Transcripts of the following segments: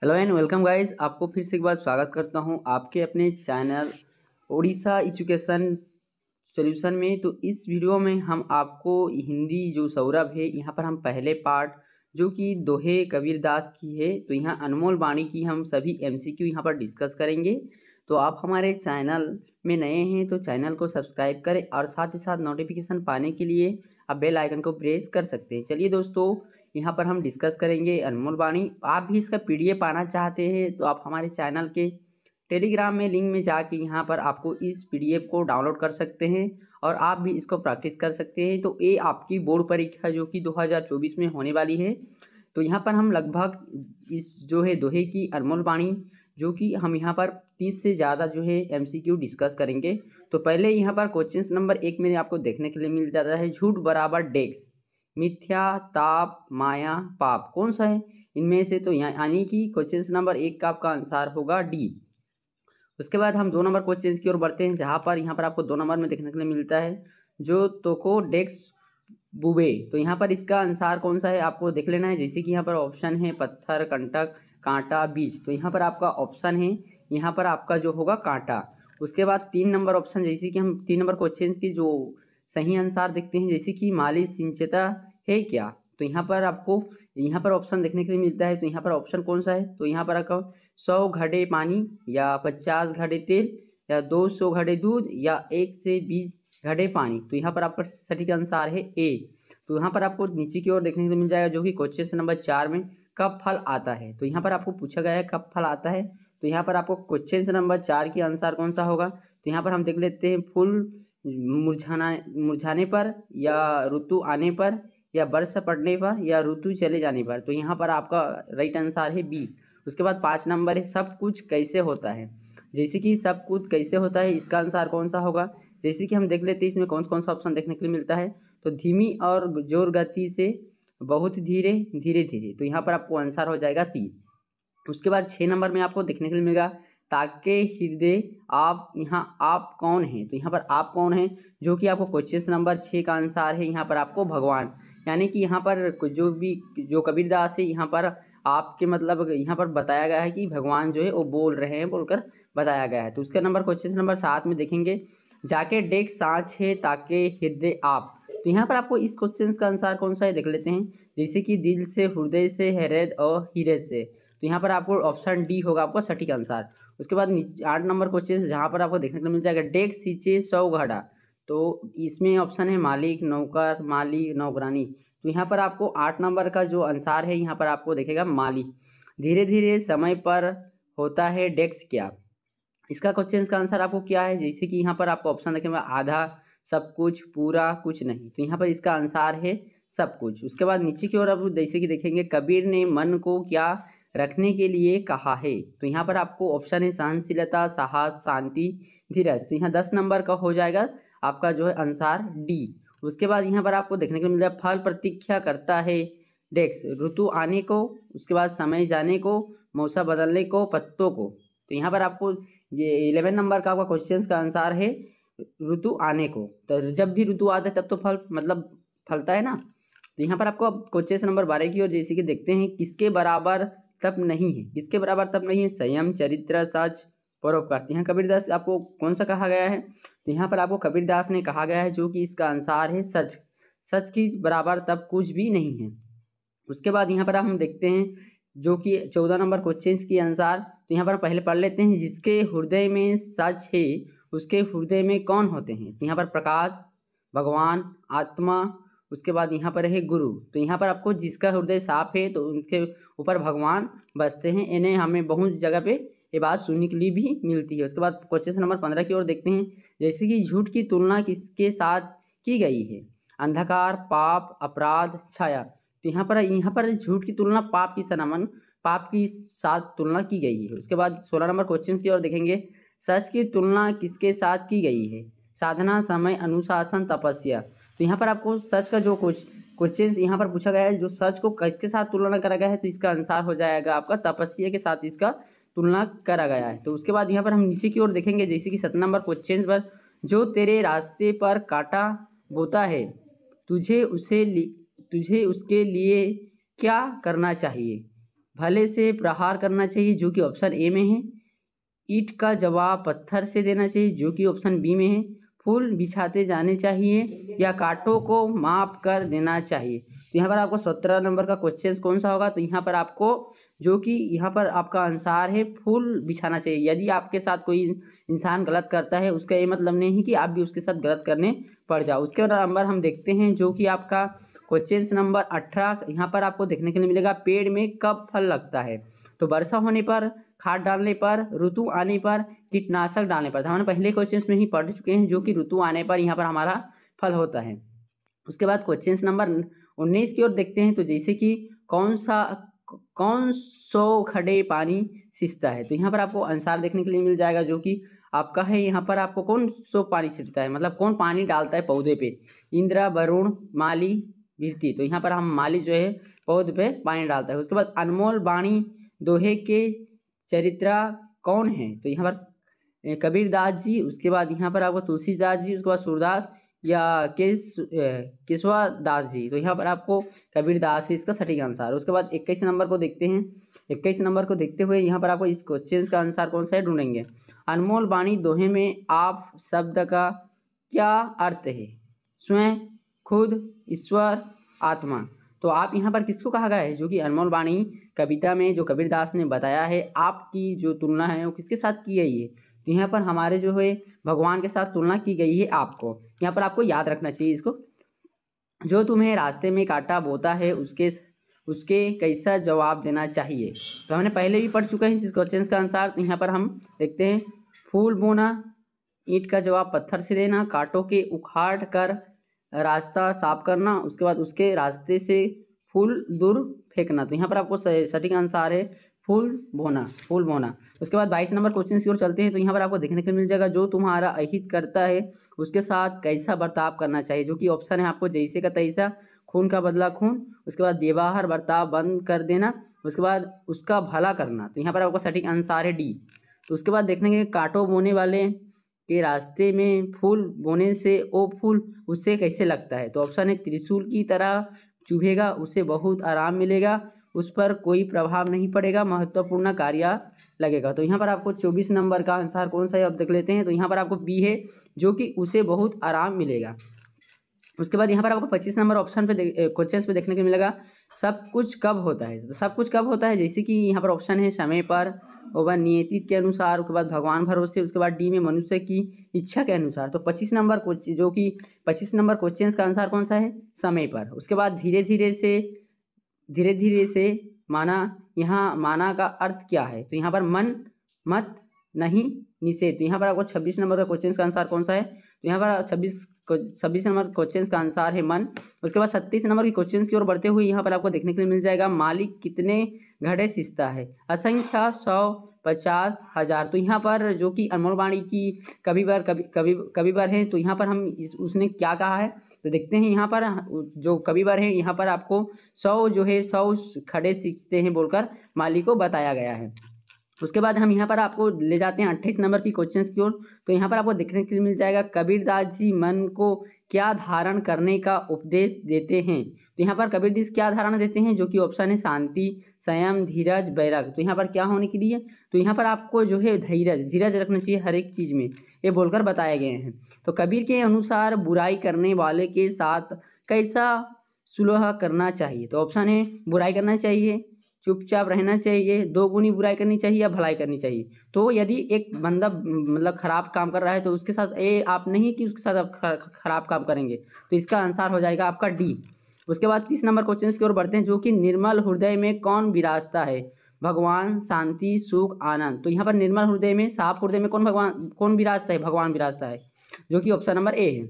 Hello and welcome guys. आपको फिर से एक बार स्वागत करता हूं आपके अपने चैनल ओडिशा एजुकेशन सॉल्यूशन में। तो इस वीडियो में हम आपको हिंदी जो सौरभ है यहाँ पर हम पहले पार्ट जो कि दोहे कबीरदास की है, तो यहाँ अनमोल वाणी की हम सभी एमसीक्यू यहाँ पर डिस्कस करेंगे। तो आप हमारे चैनल में नए हैं तो चैनल को सब्सक्राइब करें और साथ ही साथ नोटिफिकेशन पाने के लिए आप बेल आइकन को प्रेस कर सकते हैं। चलिए दोस्तों, यहाँ पर हम डिस्कस करेंगे अनमोल वाणी। आप भी इसका पीडीएफ पाना चाहते हैं तो आप हमारे चैनल के टेलीग्राम में लिंक में जाके यहाँ पर आपको इस पीडीएफ को डाउनलोड कर सकते हैं और आप भी इसको प्रैक्टिस कर सकते हैं। तो ये आपकी बोर्ड परीक्षा जो कि 2024 में होने वाली है। तो यहाँ पर हम लगभग इस जो है दोहे की अनमोल वाणी जो कि हम यहाँ पर 30 से ज़्यादा जो है एमसीक्यू डिस्कस करेंगे। तो पहले यहाँ पर क्वेश्चन नंबर 1 में आपको देखने के लिए मिल जाता है, झूठ बराबर डेक्स, मिथ्या, ताप, माया, पाप, कौन सा है इनमें से? तो यानी कि क्वेश्चन नंबर 1 का आपका आंसर होगा डी। उसके बाद हम 2 नंबर क्वेश्चन की ओर बढ़ते हैं, जहाँ पर यहाँ पर आपको 2 नंबर में देखने के लिए मिलता है जो तोको डेक्स बुबे। तो यहाँ पर इसका आंसर कौन सा है आपको देख लेना है। जैसे कि यहाँ पर ऑप्शन है पत्थर, कंटक, कांटा, बीज। तो यहाँ पर आपका ऑप्शन है यहाँ पर आपका जो होगा कांटा। उसके बाद 3 नंबर ऑप्शन, जैसे कि हम 3 नंबर क्वेश्चन की जो सही आंसर देखते हैं, जैसे कि माली सिंचता है क्या। तो यहाँ पर आपको यहाँ पर ऑप्शन देखने के लिए मिलता है। तो यहाँ पर ऑप्शन कौन सा है? तो यहाँ पर आपका 100 घड़े पानी या 50 घड़े तेल या 200 घड़े दूध या 1 से 20 घड़े पानी। तो यहाँ पर आपका सटीक आंसर है ए। तो यहाँ पर आपको नीचे की ओर देखने को मिल जाएगा जो कि क्वेश्चन नंबर 4 में कब फल आता है। तो यहाँ पर आपको पूछा गया है कब फल आता है। तो यहाँ पर आपको क्वेश्चन नंबर 4 की आंसर कौन सा होगा? तो यहाँ पर हम देख लेते हैं, फूल मुरझाने पर या ऋतु आने पर या बरस पड़ने पर या ऋतु चले जाने पर। तो यहाँ पर आपका राइट आंसर है बी। उसके बाद 5 नंबर है, सब कुछ कैसे होता है। जैसे कि सब कुछ कैसे होता है, इसका आंसर कौन सा होगा? जैसे कि हम देख लेते हैं इसमें कौन कौन सा ऑप्शन देखने के लिए मिलता है। तो धीमी और जोर गति से, बहुत धीरे, धीरे धीरे। तो यहाँ पर आपको आंसर हो जाएगा सी। उसके बाद 6 नंबर में आपको देखने के लिए मिलेगा, ताके हृदय आप, यहाँ आप कौन है। तो यहाँ पर आप कौन है जो कि आपको क्वेश्चन नंबर 6 का आंसर है यहाँ पर आपको भगवान। यानी कि यहाँ पर जो कबीरदास है यहाँ पर आपके मतलब यहाँ पर बताया गया है कि भगवान जो है वो बोल रहे हैं बोलकर बताया गया है। तो उसका नंबर क्वेश्चन नंबर 7 में देखेंगे, जाके डेक साँच है ताके हृदय आप। तो यहाँ पर आपको इस क्वेश्चन का आंसर कौन सा है देख लेते हैं। जैसे कि दिल से, हृदय से, हृदय और हीरे से। तो यहाँ पर आपको ऑप्शन डी होगा आपका सटीक आंसर। उसके बाद 8 नंबर क्वेश्चन जहाँ पर आपको देखने को मिल जाएगा, डेक सींचे 100 घड़ा। तो इसमें ऑप्शन है मालिक, नौकर, माली, नौकरानी। तो यहाँ पर आपको 8 नंबर का जो आंसर है यहाँ पर आपको देखेगा माली। धीरे धीरे समय पर होता है डेस्क क्या। इसका क्वेश्चन का आंसर आपको क्या है? जैसे कि यहाँ पर आपको ऑप्शन देखेंगे, आधा, सब कुछ, पूरा, कुछ नहीं। तो यहाँ पर इसका आंसर है सब कुछ। उसके बाद नीचे की ओर आप जैसे कि देखेंगे, कबीर ने मन को क्या रखने के लिए कहा है। तो यहाँ पर आपको ऑप्शन है सहनशीलता, साहस, शांति, धीरज। तो यहाँ 10 नंबर का हो जाएगा आपका जो है आंसर डी। उसके बाद यहाँ पर आपको देखने को मिल जाएगा, फल प्रतीक्षा करता है डेक्स, ऋतु आने को, उसके बाद समय जाने को, मौसम बदलने को, पत्तों को। तो यहाँ पर आपको ये 11 नंबर का आपका क्वेश्चन का आंसर है ऋतु आने को। तो जब भी ऋतु आता है तब तो फल मतलब फलता है ना। तो यहाँ पर आपको अब क्वेश्चन नंबर 12 की ओर जैसे कि देखते हैं, किसके बराबर तब नहीं है। किसके बराबर तब नहीं है? संयम, चरित्र, सच, परोपकार। यहाँ कबीरदास आपको कौन सा कहा गया है? तो यहाँ पर आपको कबीरदास ने कहा गया है जो कि इसका आंसर है सच। सच की बराबर तब कुछ भी नहीं है। उसके बाद यहाँ पर हम देखते हैं जो कि 14 नंबर क्वेश्चन की आंसर। तो यहाँ पर पहले पढ़ लेते हैं, जिसके हृदय में सच है उसके हृदय में कौन होते हैं। तो यहाँ पर प्रकाश, भगवान, आत्मा, उसके बाद यहाँ पर है गुरु। तो यहाँ पर आपको जिसका हृदय साफ है तो उनके ऊपर भगवान बसते हैं। इन्हें हमें बहुत जगह पे ये बात सुनने के लिए भी मिलती है। उसके बाद क्वेश्चन नंबर 15 की ओर देखते हैं, जैसे कि झूठ की तुलना किसके साथ की गई है। अंधकार, पाप, अपराध, छाया। तो यहाँ पर झूठ की तुलना पाप की साथ तुलना की गई है। उसके बाद 16 नंबर क्वेश्चन की ओर देखेंगे, सच की तुलना किसके साथ की गई है। साधना, समय, अनुशासन, तपस्या। तो यहाँ पर आपको सच का जो क्वेश्चन यहाँ पर पूछा गया है, जो सच को किसके साथ तुलना करा गया है, तो इसका आंसर हो जाएगा आपका तपस्या के साथ इसका तुलना करा गया है। तो उसके बाद यहाँ पर हम नीचे की ओर देखेंगे, जैसे कि 7 नंबर क्वेश्चन पर, जो तेरे रास्ते पर कांटा बोता है तुझे उसके लिए क्या करना चाहिए। भले से प्रहार करना चाहिए जो कि ऑप्शन ए में है। ईंट का जवाब पत्थर से देना चाहिए जो कि ऑप्शन बी में है। फूल बिछाते जाने चाहिए या कांटों को माप कर देना चाहिए। तो यहाँ पर आपको 17 नंबर का क्वेश्चन कौन सा होगा? तो यहाँ पर आपको जो कि यहाँ पर आपका आंसर है फूल बिछाना चाहिए। यदि आपके साथ कोई इंसान गलत करता है उसका ये मतलब नहीं कि आप भी उसके साथ गलत करने पड़ जाओ। उसके बाद नंबर हम देखते हैं जो कि आपका क्वेश्चन नंबर 18 यहाँ पर आपको देखने के लिए मिलेगा, पेड़ में कब फल लगता है? तो वर्षा होने पर, खाद डालने पर, ऋतु आने पर, कीटनाशक डालने पर। हमने पहले क्वेश्चन में ही पढ़ चुके हैं जो कि ऋतु आने पर यहाँ पर हमारा फल होता है। उसके बाद क्वेश्चन नंबर 19 की ओर देखते हैं। तो जैसे कि कौन सौ खड़े पानी सींचता है? तो यहाँ पर आपको आंसर देखने के लिए मिल जाएगा जो कि आपका है। यहाँ पर आपको कौन सौ पानी सींचता है मतलब कौन पानी डालता है पौधे पे? इंद्र, वरुण, माली, भृति। तो यहाँ पर हम माली जो है पौधे पे पानी डालता है। उसके बाद अनमोल वाणी दोहे के चरित्र कौन है? तो यहाँ पर कबीरदास जी, उसके बाद यहाँ पर आपको तुलसीदास जी, उसके बाद सूरदास या केशवदास जी। तो यहाँ पर आपको कबीरदास है इसका सटीक आंसर। उसके बाद 21 नंबर को देखते हैं। 21 नंबर को देखते हुए यहाँ पर आपको इस क्वेश्चन का आंसर कौन सा है ढूंढेंगे। अनमोल वाणी दोहे में आप शब्द का क्या अर्थ है? स्वयं, खुद, ईश्वर, आत्मा। तो आप यहाँ पर किसको कहा गया है? जो कि अनमोल वाणी कविता में जो कबीरदास ने बताया है, आपकी जो तुलना है वो किसके साथ की गई है? तो यहाँ पर हमारे जो है भगवान के साथ तुलना की गई है आपको। यहाँ पर आपको याद रखना चाहिए इसको। जो तुम्हें रास्ते में कांटा बोता है उसके कैसा जवाब देना चाहिए? तो हमने पहले भी पढ़ चुके हैं इस क्वेश्चन का आंसर। तो यहाँ पर हम देखते हैं, फूल बोना, ईंट का जवाब पत्थर से देना, कांटों के उखाड़ कर रास्ता साफ करना, उसके बाद उसके रास्ते से फूल दूर फेंकना। तो यहाँ पर आपको सटीक आंसर है फूल बोना, फूल बोना। उसके बाद 22 नंबर क्वेश्चन की ओर चलते हैं। तो यहाँ पर आपको देखने को मिल जाएगा, जो तुम्हारा अहित करता है उसके साथ कैसा बर्ताव करना चाहिए? जो कि ऑप्शन है आपको जैसे का तैसा, खून का बदला खून, उसके बाद व्यवहार बर्ताव बंद कर देना, उसके बाद उसका भला करना। तो यहाँ पर आपको सटीक आंसर है डी। तो उसके बाद देखेंगे, कांटों बोने वाले के रास्ते में फूल बोने से वो फूल उससे कैसे लगता है? तो ऑप्शन है त्रिशूल की तरह चुभेगा, उसे बहुत आराम मिलेगा, उस पर कोई प्रभाव नहीं पड़ेगा, महत्वपूर्ण कार्य लगेगा। तो यहाँ पर आपको 24 नंबर का आंसर कौन सा है अब देख लेते हैं। तो यहाँ पर आपको बी है, जो कि उसे बहुत आराम मिलेगा। उसके बाद यहाँ पर आपको 25 नंबर ऑप्शन पे क्वेश्चन पे देखने को मिलेगा, सब कुछ कब होता है? तो सब कुछ कब होता है? जैसे कि यहाँ पर ऑप्शन है समय पर, और नियति के अनुसार, उसके बाद भगवान भरोसे, उसके बाद डी में मनुष्य की इच्छा के अनुसार। तो 25 नंबर जो कि 25 नंबर क्वेश्चन का आंसर कौन सा है? समय पर। उसके बाद धीरे धीरे से माना, यहाँ माना का अर्थ क्या है? तो यहाँ पर मन, मत, नहीं, निषेध। तो यहाँ पर आपको 26 नंबर का क्वेश्चन का आंसर कौन सा है? तो यहाँ पर 26 नंबर क्वेश्चन का आंसर है मन। उसके बाद 37 नंबर के क्वेश्चन की ओर बढ़ते हुए यहाँ पर आपको देखने के लिए मिल जाएगा, मालिक कितने घड़े सींचता है? असंख्य, 100, 50, 1000। तो यहाँ पर जो कि अनमोल वाणी की कविवर है, तो यहाँ पर हम उसने क्या कहा है तो देखते हैं। यहाँ पर जो कविवर है यहाँ पर आपको 100 जो है 100 खड़े सींचते हैं बोलकर माली को बताया गया है। उसके बाद हम यहाँ पर आपको ले जाते हैं 28 नंबर की क्वेश्चंस की ओर। तो यहाँ पर आपको देखने के लिए मिल जाएगा, कबीरदास जी मन को क्या धारण करने का उपदेश देते हैं? तो यहाँ पर कबीरदास क्या धारणा देते हैं? जो कि ऑप्शन है शांति, संयम, धीरज, वैराग्य। तो यहाँ पर क्या होने के लिए? तो यहाँ पर आपको जो है धीरज रखना चाहिए हर एक चीज़ में, ये बोलकर बताए गए हैं। तो कबीर के अनुसार बुराई करने वाले के साथ कैसा सुलह करना चाहिए? तो ऑप्शन है बुराई करना चाहिए, चुपचाप रहना चाहिए, 2 गुनी बुराई करनी चाहिए या भलाई करनी चाहिए। तो यदि एक बंदा मतलब खराब काम कर रहा है तो उसके साथ आप नहीं कि उसके साथ आप खराब काम करेंगे। तो इसका आंसर हो जाएगा आपका डी। उसके बाद 30 नंबर क्वेश्चन की ओर बढ़ते हैं, जो कि निर्मल हृदय में कौन विराजता है? भगवान, शांति, सुख, आनंद। तो यहाँ पर निर्मल हृदय में, साफ हृदय में कौन विराजता है? भगवान विराजता है, जो कि ऑप्शन नंबर ए है।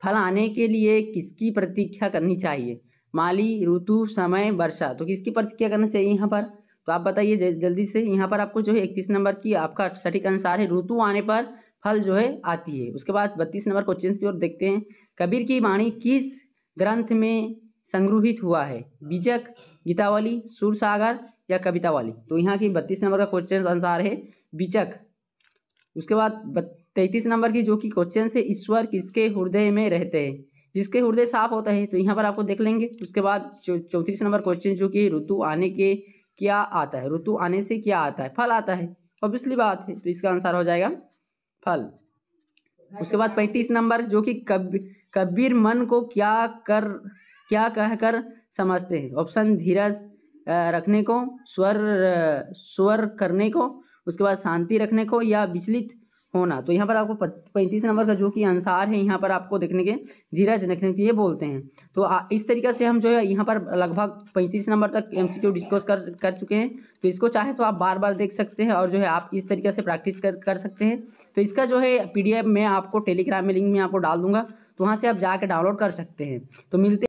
फल आने के लिए किसकी प्रतीक्षा करनी चाहिए? माली, ऋतु, समय, वर्षा। तो किसकी प्रतीक्षा करना चाहिए यहाँ पर? तो आप बताइए जल्दी से। यहाँ पर आपको जो है 31 नंबर की आपका सटीक आंसर है, ऋतु आने पर फल जो है आती है। उसके बाद 32 नंबर क्वेश्चन की ओर देखते हैं, कबीर की वाणी किस ग्रंथ में संग्रहित हुआ है? बीजक, गीतावली, सूरसागर या कवितावली। तो यहाँ की 32 नंबर का क्वेश्चन आंसर है बीजक। उसके बाद 33 नंबर की जो कि क्वेश्चन से, ईश्वर किसके हृदय में रहते हैं? जिसके हृदय साफ होता है। तो यहाँ पर आपको देख लेंगे। उसके बाद 34 नंबर क्वेश्चन जो कि ऋतु आने के क्या आता है? ऋतु आने से क्या आता है? फल आता है, ऑब्वियसली बात है। तो इसका आंसर हो जाएगा फल। उसके बाद 35 नंबर, जो कि कबीर मन को क्या कहकर समझते हैं? ऑप्शन धीरज रखने को, स्वर करने को, उसके बाद शांति रखने को, या विचलित होना। तो यहाँ पर आपको 35 नंबर का जो कि आंसर है यहाँ पर आपको देखने के धीरज रखने के लिए बोलते हैं। तो इस तरीके से हम जो है यहाँ पर लगभग 35 नंबर तक MCQ डिस्कस कर चुके हैं। तो इसको चाहे तो आप बार बार देख सकते हैं और जो है आप इस तरीके से प्रैक्टिस कर सकते हैं। तो इसका जो है PDF मैं आपको टेलीग्राम में लिंक में आपको डाल दूंगा, तो वहाँ से आप जाकर डाउनलोड कर सकते हैं। तो मिलते